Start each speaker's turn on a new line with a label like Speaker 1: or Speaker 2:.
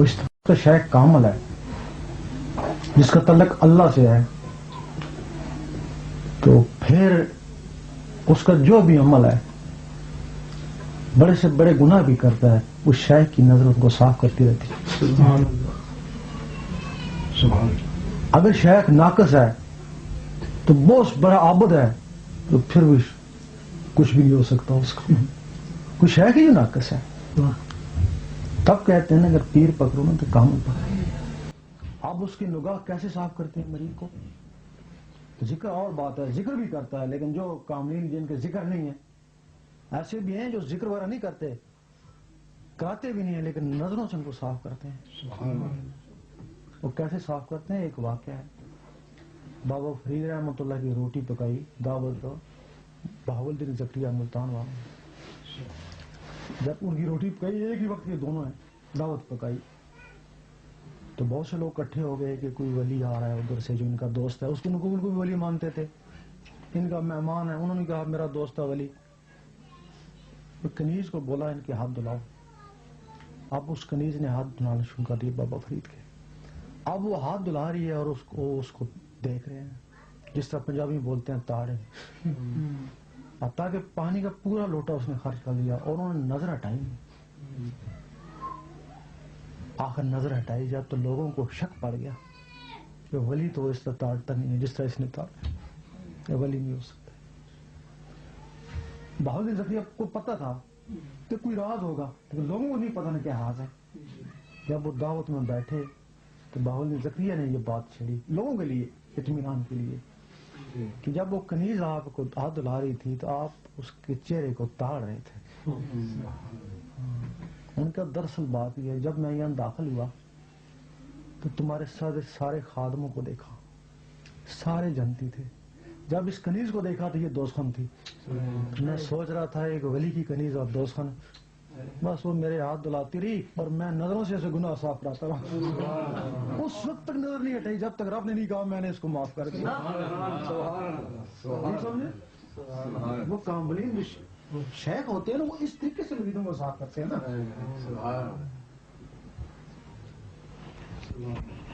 Speaker 1: وہ اس طرح کا شیخ کامل ہے جس کا تعلق اللہ سے ہے، تو پھر اس کا جو بھی عمل ہے بڑے سے بڑے گناہ بھی کرتا ہے، اس شیخ کی نظر ان کو صاف کرتی رہتی ہے۔
Speaker 2: سبحان اللہ، سبحان اللہ۔
Speaker 1: اگر شیخ ناقص ہے تو بہت بڑا عابد ہے تو پھر بھی کچھ بھی نہیں ہو سکتا اس کو، کوئی شیخ ہی ناقص ہے۔ تب کہتے ہیں نا اگر پیر پکڑو نا تو کامل پکڑو۔ آپ اس کی نگاہ کیسے صاف کرتے ہیں مریض کو؟ ذکر اور بات ہے، ذکر بھی کرتا ہے، لیکن جو کاملین جن کے ذکر نہیں ہے، ایسے بھی ہیں جو ذکر وغیرہ نہیں کرتے، کراتے بھی نہیں ہیں، لیکن نظروں سے ان کو صاف کرتے ہیں۔
Speaker 2: سبحان اللہ۔
Speaker 1: وہ کیسے صاف کرتے ہیں؟ ایک واقعہ ہے، بابا فرید رحمۃ اللہ کی روٹی پکائی دعوت دو، بہاولدین زکریا ملتان والوں، جب ان کی روٹی پکائی ایک ہی وقت کے دونوں ہیں، دعوت پکائی تو بہت سے لوگ اکٹھے ہو گئے کہ کوئی ولی آ رہا ہے ادھر سے جو ان کا دوست ہے، اس کو ان کو بھی ولی مانتے تھے، ان کا مہمان ہے، انہوں نے کہا میرا دوست ہے ولی، کنیز کو بولا ان کے ہاتھ دھلاؤ۔ اب اس کنیز نے ہاتھ دھلانا شروع کر دیے بابا فرید کے، اب وہ ہاتھ دھلا رہی ہے اور اس کو دیکھ رہے ہیں، جس طرح پنجابی میں بولتے ہیں تاڑے، اب تاکہ پانی کا پورا لوٹا اس نے خرچ کر لیا اور انہوں نے نظر ہٹائی، آخر نظر ہٹائی جب تو لوگوں کو شک پڑ گیا کہ ولی تو اس طرح تاڑتا نہیں ہے جس طرح اس نے تاڑا، یہ ولی نہیں ہو سکتا۔ بہاولدین زکریا کو پتہ تھا کہ کوئی راز ہوگا، لیکن لوگوں کو نہیں پتا نا کیا راز ہے۔ جب وہ دعوت میں بیٹھے تو بہاولدین زکریا نے یہ بات چھیڑی لوگوں کے لیے، اطمینان کے لیے، کہ جب وہ کنیز آپ کو ہاتھ دھلا رہی تھی تو آپ اس کے چہرے کو تاڑ رہے تھے۔ ان کا دراصل بات یہ ہے، جب میں یہاں داخل ہوا تو تمہارے سارے خادموں کو دیکھا، سارے جنتی تھے، جب اس کنیز کو دیکھا تو یہ دوزخن تھی، میں سوچ رہا تھا ایک ولی کی کنیز اور دوزخن، بس وہ میرے ہاتھ دلاتی رہی اور میں نظروں سے اسے گناہ صاف کراتا رہا، اس وقت تک نظر نہیں ہٹائی جب تک رب نے نہیں کہا میں نے اس کو معاف کر دیا۔ وہ کاملین شیخ ہوتے ہیں نا، وہ اس طریقے سے مریدوں کو صاف کرتے ہیں نا۔